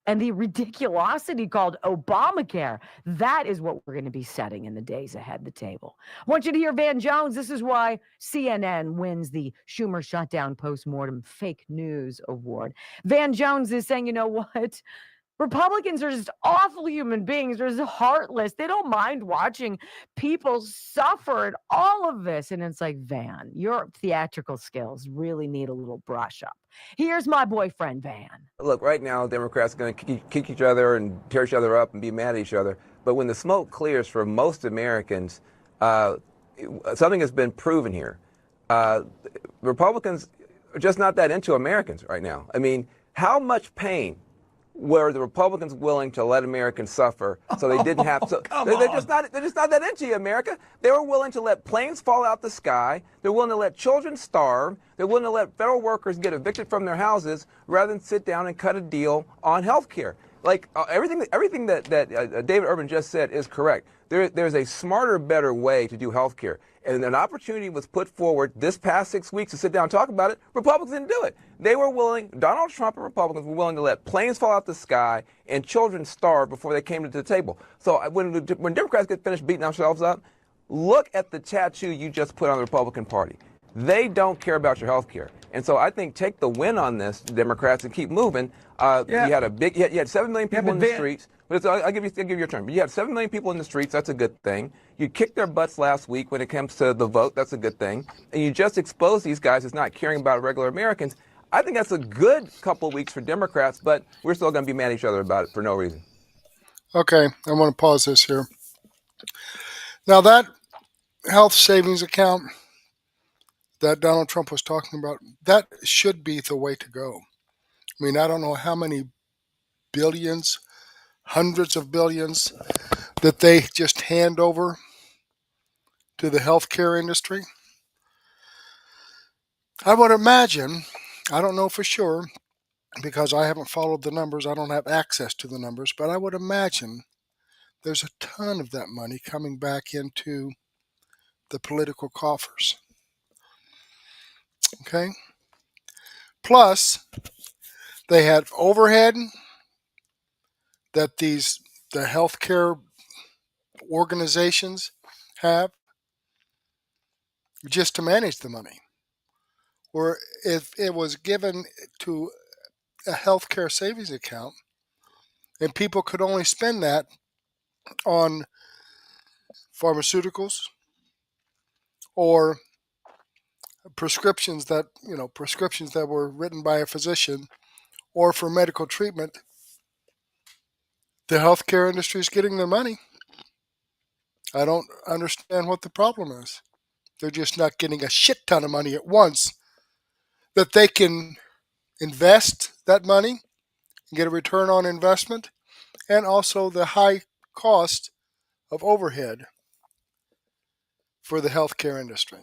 and the ridiculosity called Obamacare. That is what we're going to be setting in the days ahead, the table. I want you to hear Van Jones. This is why CNN wins the Schumer Shutdown Postmortem Fake News Award. Van Jones is saying, you know what? Republicans are just awful human beings. They're just heartless. They don't mind watching people suffer and all of this. And it's like, Van, your theatrical skills really need a little brush up. Here's my boyfriend, Van. Look, right now, Democrats are going to kick each other and tear each other up and be mad at each other. But when the smoke clears for most Americans, something has been proven here. Republicans are just not that into Americans right now. I mean, how much pain were the Republicans willing to let Americans suffer so they didn't have to? They're just not that into you, America. They were willing to let planes fall out the sky. They're willing to let children starve. They're willing to let federal workers get evicted from their houses rather than sit down and cut a deal on health care. Like everything that David Urban just said is correct. There's a smarter, better way to do health care. And an opportunity was put forward this past 6 weeks to sit down and talk about it. Republicans didn't do it. They were willing, Donald Trump and Republicans were willing to let planes fall out the sky and children starve before they came to the table. So when Democrats get finished beating themselves up, look at the tattoo you just put on the Republican Party. They don't care about your health care. And so I think take the win on this, Democrats, and keep moving. You had 7 million people in the streets. But I'll give you your turn. But you had 7 million people in the streets. That's a good thing. You kicked their butts last week when it comes to the vote. That's a good thing. And you just exposed these guys as not caring about regular Americans. I think that's a good couple of weeks for Democrats, but we're still going to be mad at each other about it for no reason. Okay, I want to pause this here. Now that health savings account that Donald Trump was talking about, that should be the way to go. I mean, I don't know how many billions, hundreds of billions that they just hand over to the healthcare industry. I would imagine, I don't know for sure, because I haven't followed the numbers, I don't have access to the numbers, but I would imagine there's a ton of that money coming back into the political coffers. Okay? Plus, they had overhead that the healthcare organizations have just to manage the money. Or if it was given to a healthcare savings account and people could only spend that on pharmaceuticals or prescriptions that were written by a physician or for medical treatment, the healthcare industry is getting their money. I don't understand what the problem is. They're just not getting a shit ton of money at once that they can invest that money and get a return on investment, and also the high cost of overhead for the healthcare industry.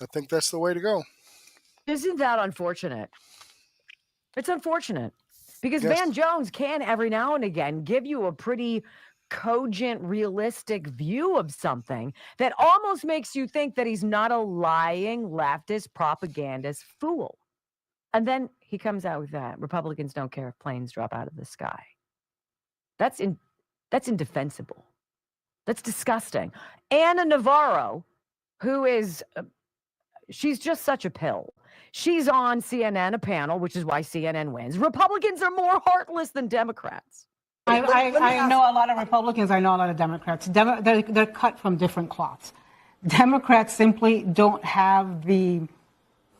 I think that's the way to go. Isn't that unfortunate? It's unfortunate because Yes. Van Jones can every now and again give you a pretty cogent, realistic view of something that almost makes you think that he's not a lying leftist propagandist fool. And then he comes out with that. Republicans don't care if planes drop out of the sky. That's indefensible. That's disgusting. Anna Navarro, who is, she's just such a pill. She's on CNN, a panel, which is why CNN wins. Republicans are more heartless than Democrats. I know a lot of Republicans. I know a lot of Democrats. They're cut from different cloths. Democrats simply don't have the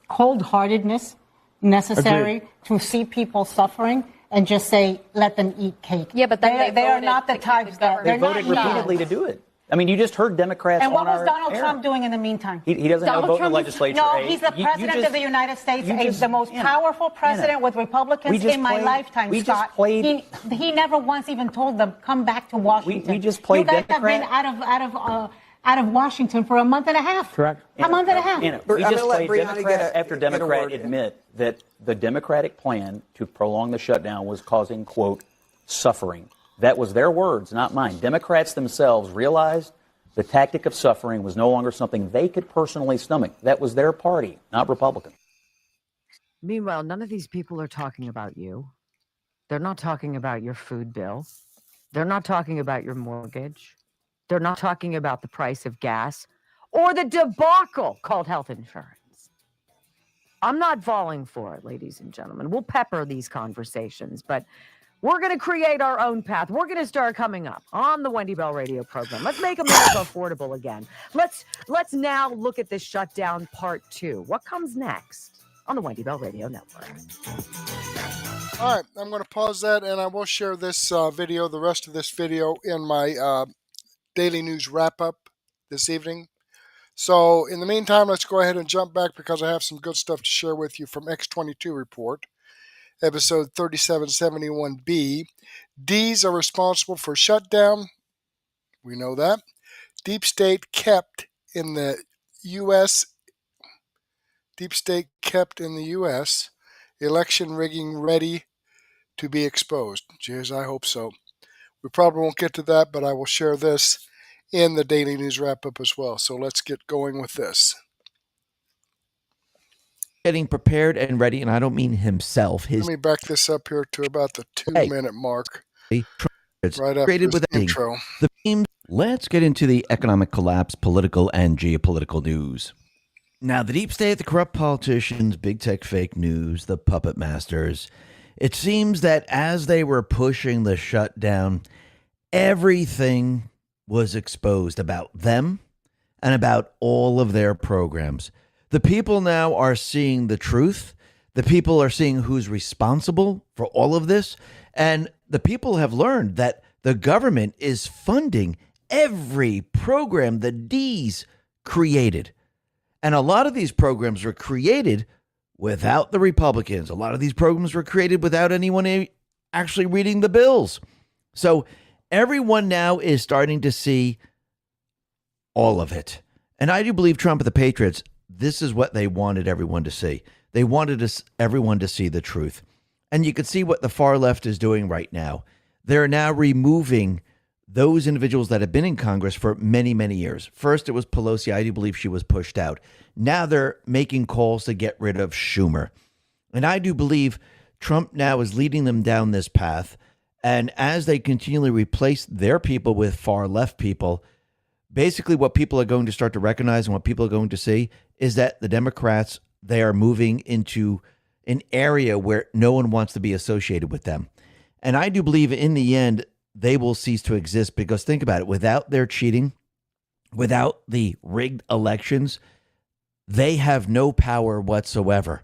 cold-heartedness necessary to see people suffering and just say, let them eat cake. Yeah, but then they are not the types that they voted repeatedly to do it. I mean, you just heard Democrats. And what on was Donald Trump doing in the meantime? He doesn't have a vote in the legislature. No, he's the president of the United States, the most powerful president with Republicans in my lifetime, Scott. He never once even told them, come back to Washington. We just played You guys Democrat. have been out of Washington for a month and a half. Correct. A month and a half. We just played Democrat after Democrat admit that the Democratic plan to prolong the shutdown was causing, quote, suffering. That was their words, not mine. Democrats themselves realized the tactic of suffering was no longer something they could personally stomach. That was their party, not Republicans. Meanwhile, none of these people are talking about you. They're not talking about your food bill. They're not talking about your mortgage. They're not talking about the price of gas or the debacle called health insurance. I'm not falling for it, ladies and gentlemen. We'll pepper these conversations, but we're going to create our own path. We're going to start coming up on the Wendy Bell Radio program. Let's make America affordable again. Let's now look at this shutdown part 2. What comes next on the Wendy Bell Radio Network? All right, I'm going to pause that, and I will share this video, the rest of this video, in my daily news wrap-up this evening. So in the meantime, let's go ahead and jump back because I have some good stuff to share with you from X22 Report. Episode 3771B. D's are responsible for shutdown. We know that. Deep state kept in the U.S. Deep state kept in the U.S. Election rigging ready to be exposed. Jeez, I hope so. We probably won't get to that, but I will share this in the daily news wrap-up as well. So let's get going with this. Getting prepared and ready, and I don't mean himself. Let me back this up here to about the 2-minute mark. Right after With the intro. The themes. Let's get into the economic collapse, political and geopolitical news. Now, the deep state, the corrupt politicians, big tech fake news, the puppet masters. It seems that as they were pushing the shutdown, everything was exposed about them and about all of their programs. The people now are seeing the truth. The people are seeing who's responsible for all of this. And the people have learned that the government is funding every program the D's created. And a lot of these programs were created without the Republicans. A lot of these programs were created without anyone actually reading the bills. So everyone now is starting to see all of it. And I do believe Trump and the Patriots, this is what they wanted everyone to see. They wanted everyone to see the truth. And you can see what the far left is doing right now. They're now removing those individuals that have been in Congress for many, many years. First, it was Pelosi. I do believe she was pushed out. Now they're making calls to get rid of Schumer. And I do believe Trump now is leading them down this path. And as they continually replace their people with far left people, basically what people are going to start to recognize and what people are going to see is that the Democrats, they are moving into an area where no one wants to be associated with them. And I do believe in the end, they will cease to exist because think about it, without their cheating, without the rigged elections, they have no power whatsoever.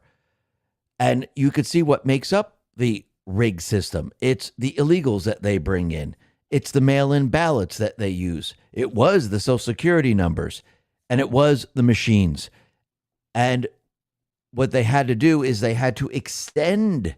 And you could see what makes up the rigged system. It's the illegals that they bring in. It's the mail-in ballots that they use. It was the Social Security numbers, and it was the machines. And what they had to do is they had to extend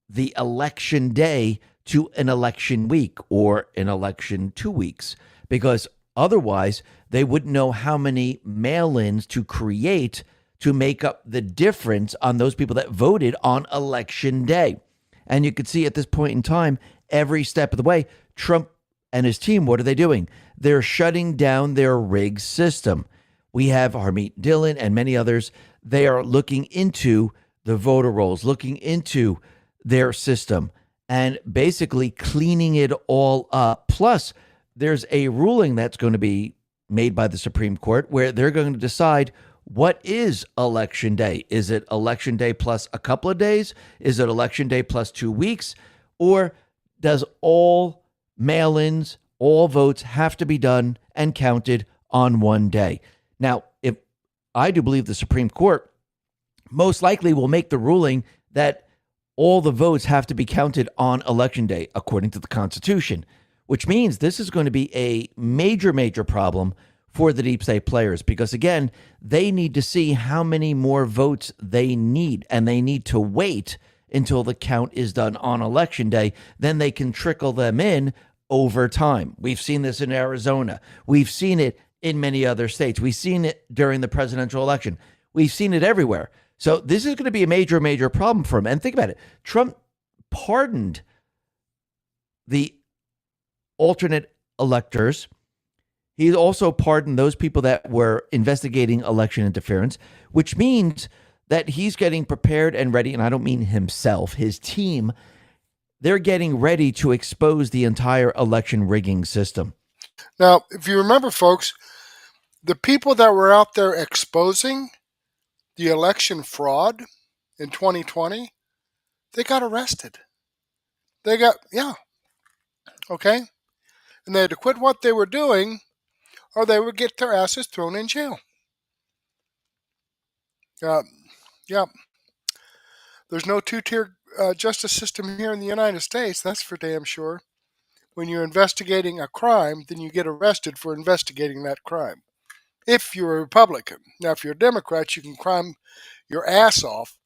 the election day to an election week or an election 2 weeks, because otherwise they wouldn't know how many mail-ins to create to make up the difference on those people that voted on election day. And you could see at this point in time, every step of the way, Trump and his team, what are they doing? They're shutting down their rigged system. We have Harmeet Dillon and many others. They are looking into the voter rolls, looking into their system and basically cleaning it all up. Plus, there's a ruling that's going to be made by the Supreme Court where they're going to decide what is election day. Is it election day plus a couple of days? Is it election day plus 2 weeks? Or does all mail-ins, all votes have to be done and counted on one day. Now, if I do believe the Supreme Court most likely will make the ruling that all the votes have to be counted on election day, according to the Constitution, which means this is going to be a major, major problem for the deep state players, because again, they need to see how many more votes they need, and they need to wait until the count is done on election day. Then they can trickle them in over time. We've seen this in Arizona. We've seen it in many other states. We've seen it during the presidential election. We've seen it everywhere. So this is going to be a major, major problem for him. And think about it. Trump pardoned the alternate electors. He also pardoned those people that were investigating election interference, which means that he's getting prepared and ready. And I don't mean himself, his team. They're getting ready to expose the entire election rigging system. Now, if you remember, folks, the people that were out there exposing the election fraud in 2020, they got arrested. Okay? And they had to quit what they were doing, or they would get their asses thrown in jail. There's no two-tier justice system here in the United States, that's for damn sure. When you're investigating a crime, then you get arrested for investigating that crime. If you're a Republican. Now, if you're a Democrat, you can crime your ass off,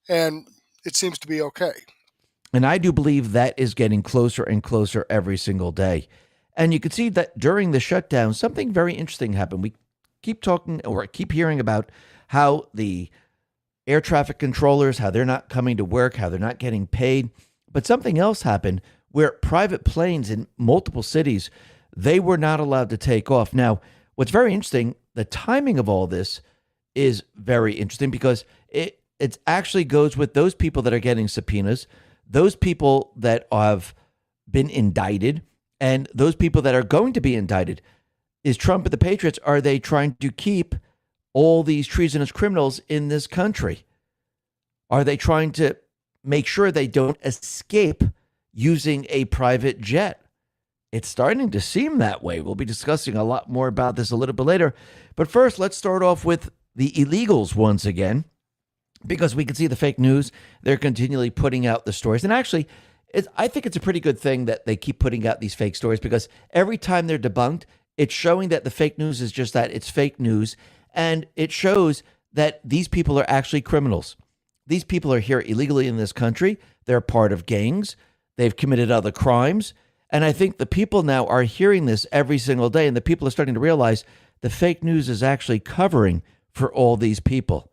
and it seems to be okay. And I do believe that is getting closer and closer every single day. And you can see that during the shutdown, something very interesting happened. We keep hearing about how the air traffic controllers, how they're not coming to work, how they're not getting paid. But something else happened where private planes in multiple cities, they were not allowed to take off. Now, what's very interesting, the timing of all this is very interesting because it actually goes with those people that are getting subpoenas, those people that have been indicted, and those people that are going to be indicted. Is Trump and the Patriots, are they trying to keep all these treasonous criminals in this country? Are they trying to make sure they don't escape using a private jet? It's starting to seem that way. We'll be discussing a lot more about this a little bit later. But first, let's start off with the illegals once again, because we can see the fake news. They're continually putting out the stories. And actually, I think it's a pretty good thing that they keep putting out these fake stories, because every time they're debunked, it's showing that the fake news is just that. It's fake news. And it shows that these people are actually criminals. These people are here illegally in this country. They're part of gangs. They've committed other crimes. And I think the people now are hearing this every single day, and the people are starting to realize the fake news is actually covering for all these people.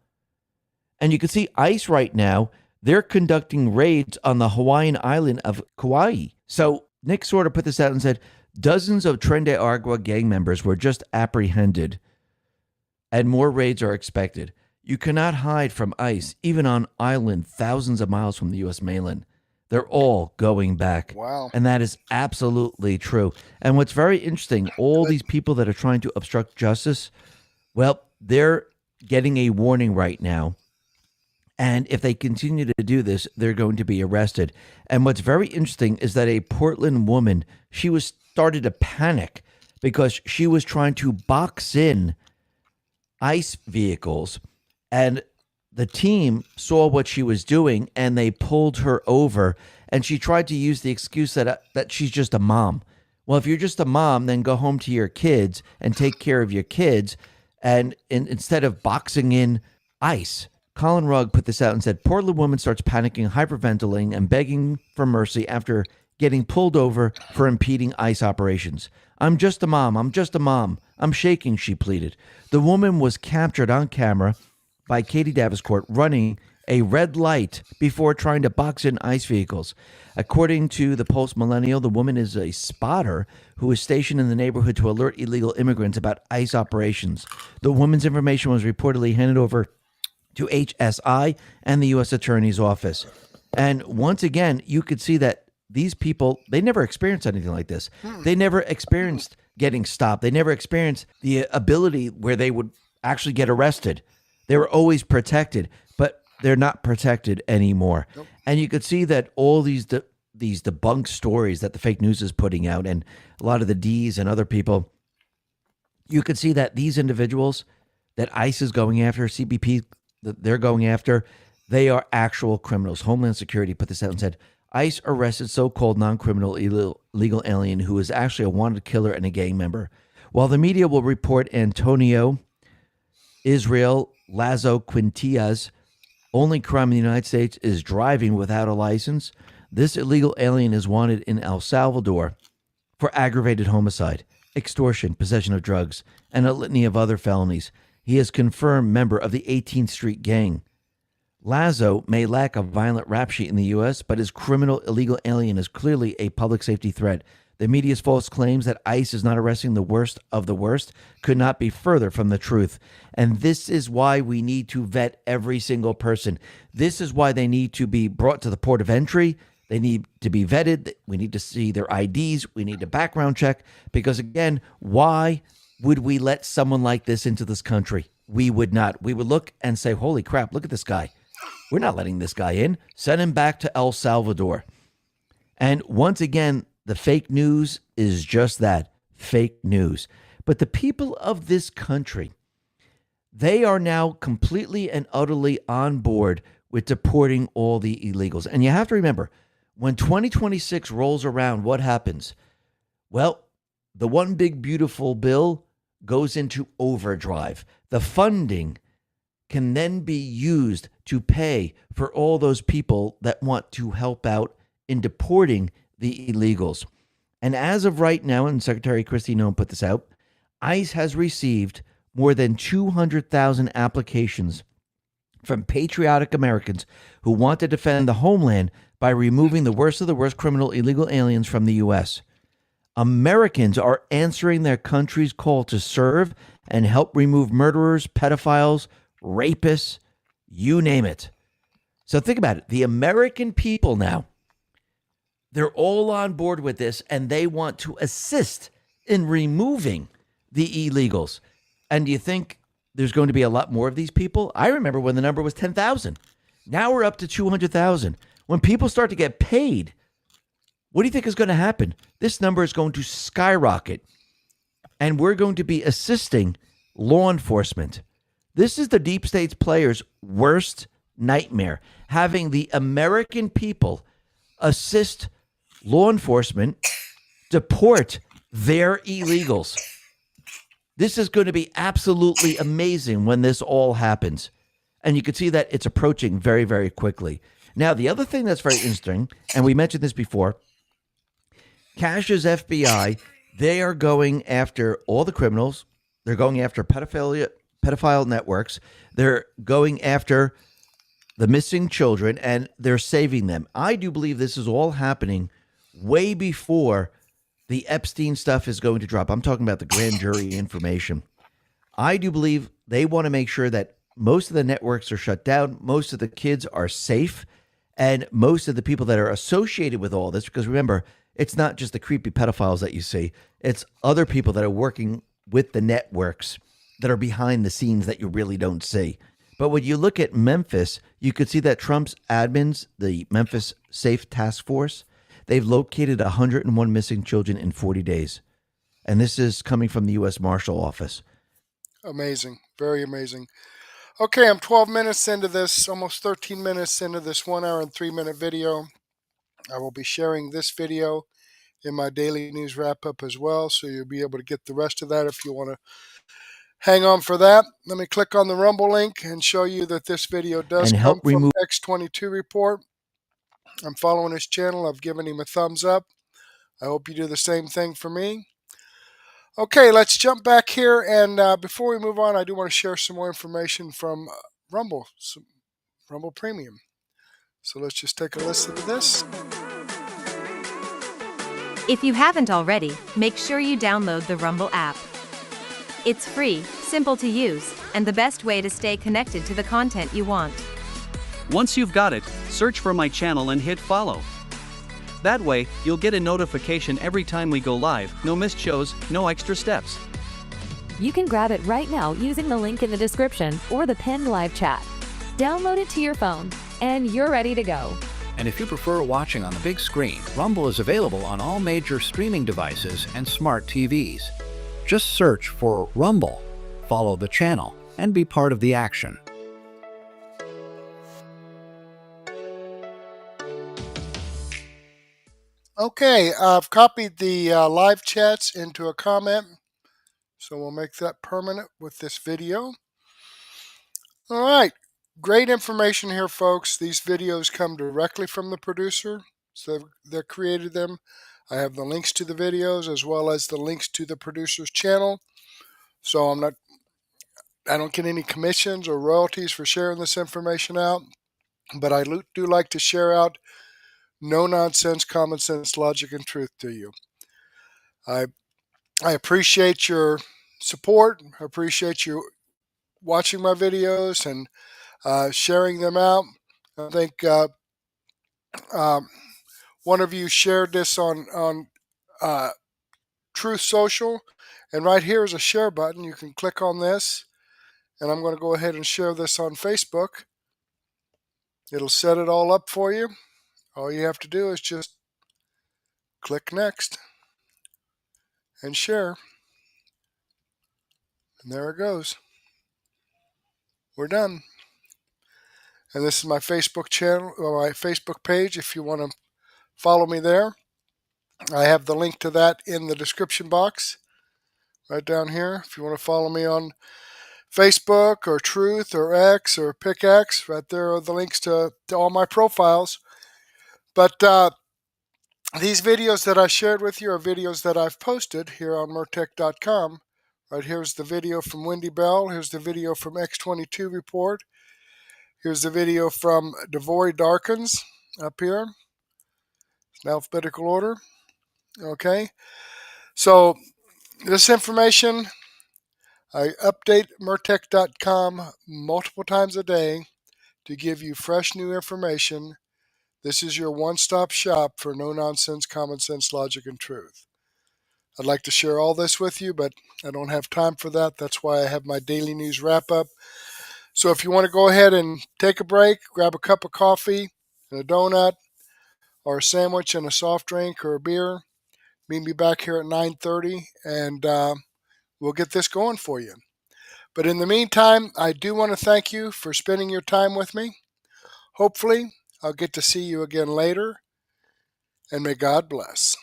And you can see ICE right now, they're conducting raids on the Hawaiian island of Kauai. So Nick sort of put this out and said, dozens of Tren de Agua gang members were just apprehended, and more raids are expected. You cannot hide from ICE, even on island thousands of miles from the U.S. mainland. They're all going back. Wow. And that is absolutely true. And what's very interesting, all these people that are trying to obstruct justice, well, they're getting a warning right now. And if they continue to do this, they're going to be arrested. And what's very interesting is that a Portland woman, she was started to panic because she was trying to box in ICE vehicles, and the team saw what she was doing and they pulled her over, and she tried to use the excuse that she's just a mom. Well, if you're just a mom, then go home to your kids and take care of your kids, and instead of boxing in ICE. Colin Rugg put this out and said, Portland woman starts panicking, hyperventilating, and begging for mercy after getting pulled over for impeding ICE operations. I'm just a mom. I'm just a mom. I'm shaking, she pleaded. The woman was captured on camera by Katie Davenport running a red light before trying to box in ICE vehicles. According to the Post Millennial, the woman is a spotter who is stationed in the neighborhood to alert illegal immigrants about ICE operations. The woman's information was reportedly handed over to HSI and the U.S. Attorney's Office. And once again, you could see that these people, they never experienced anything like this. They never experienced getting stopped. They never experienced the ability where they would actually get arrested. They were always protected, but they're not protected anymore. Nope. And you could see that all these these debunked stories that the fake news is putting out, and a lot of the D's and other people, you could see that these individuals that ICE is going after, CBP, that they're going after, they are actual criminals. Homeland Security put this out and said, ICE arrested so-called non-criminal illegal alien who is actually a wanted killer and a gang member. While the media will report Antonio Israel Lazo Quintia's only crime in the United States is driving without a license, this illegal alien is wanted in El Salvador for aggravated homicide, extortion, possession of drugs, and a litany of other felonies. He is confirmed member of the 18th Street Gang. Lazo may lack a violent rap sheet in the U.S., but his criminal illegal alien is clearly a public safety threat. The media's false claims that ICE is not arresting the worst of the worst could not be further from the truth. And this is why we need to vet every single person. This is why they need to be brought to the port of entry. They need to be vetted. We need to see their IDs. We need a background check. Because again, why would we let someone like this into this country? We would not. We would look and say, holy crap, look at this guy. We're not letting this guy in. Send him back to El Salvador. And once again, the fake news is just that, fake news. But the people of this country, they are now completely and utterly on board with deporting all the illegals. And you have to remember, when 2026 rolls around, what happens? Well, the one big beautiful bill goes into overdrive. The funding can then be used to pay for all those people that want to help out in deporting the illegals. And as of right now, and Secretary Kristi Noem put this out, ICE has received more than 200,000 applications from patriotic Americans who want to defend the homeland by removing the worst of the worst criminal illegal aliens from the U.S. Americans are answering their country's call to serve and help remove murderers, pedophiles, rapists, you name it. So think about it. The American people now, they're all on board with this, and they want to assist in removing the illegals. And do you think there's going to be a lot more of these people? I remember when the number was 10,000. Now we're up to 200,000. When people start to get paid, what do you think is going to happen? This number is going to skyrocket, and we're going to be assisting law enforcement. This is the deep state's players' worst nightmare, having the American people assist law enforcement deport their illegals. This is going to be absolutely amazing when this all happens. And you can see that it's approaching very, very quickly. Now, the other thing that's very interesting, and we mentioned this before, Cash's FBI, they are going after all the criminals. They're going after pedophile networks. They're going after the missing children, and they're saving them. I do believe this is all happening way before the Epstein stuff is going to drop. I'm talking about the grand jury information. I do believe they want to make sure that most of the networks are shut down, most of the kids are safe, and most of the people that are associated with all this, because remember, it's not just the creepy pedophiles that you see, it's other people that are working with the networks that are behind the scenes that you really don't see. But when you look at Memphis, you could see that Trump's admins, the Memphis Safe Task Force, they've located 101 missing children in 40 days. And this is coming from the U.S. Marshal Office. Amazing. Very amazing. Okay, I'm 12 minutes into this, almost 13 minutes into this 1 hour and 3 minute video. I will be sharing this video in my daily news wrap-up as well, so you'll be able to get the rest of that if you want to hang on for that. Let me click on the Rumble link and show you that this video does come from X22 Report. I'm following his channel. I've given him a thumbs up. I hope you do the same thing for me. Okay, let's jump back here. And before we move on, I do want to share some more information from Rumble, some Rumble Premium. So let's just take a listen to this. If you haven't already, make sure you download the Rumble app. It's free, simple to use, and the best way to stay connected to the content you want. Once you've got it, search for my channel and hit follow. That way, you'll get a notification every time we go live, no missed shows, no extra steps. You can grab it right now using the link in the description or the pinned live chat. Download it to your phone, and you're ready to go. And if you prefer watching on the big screen, Rumble is available on all major streaming devices and smart TVs. Just search for Rumble, follow the channel, and be part of the action. Okay, I've copied the live chats into a comment, so we'll make that permanent with this video. All right, great information here, folks. These videos come directly from the producer, so they created them. I have the links to the videos as well as the links to the producer's channel. So I don't get any commissions or royalties for sharing this information out, but I do like to share out no nonsense, common sense, logic, and truth to you. I appreciate your support. I appreciate you watching my videos and sharing them out. I think one of you shared this on Truth Social, and right here is a share button. You can click on this, and I'm going to go ahead and share this on Facebook. It'll set it all up for you. All you have to do is just click next and share. And there it goes. We're done. And this is my Facebook channel, or my Facebook page, if you want to follow me there. I have the link to that in the description box right down here. If you want to follow me on Facebook or Truth or X or PicX, right there are the links to all my profiles. But these videos that I shared with you are videos that I've posted here on Mertech.com. Right here's the video from Wendy Bell. Here's the video from X22 Report. Here's the video from DeVory Darkins up here. It's in alphabetical order. Okay. So this information, I update Mertech.com multiple times a day to give you fresh new information. This is your one-stop shop for no-nonsense, common sense, logic, and truth. I'd like to share all this with you, but I don't have time for that. That's why I have my daily news wrap-up. So if you want to go ahead and take a break, grab a cup of coffee and a donut or a sandwich and a soft drink or a beer, meet me back here at 9:30, and we'll get this going for you. But in the meantime, I do want to thank you for spending your time with me. Hopefully, I'll get to see you again later, and may God bless.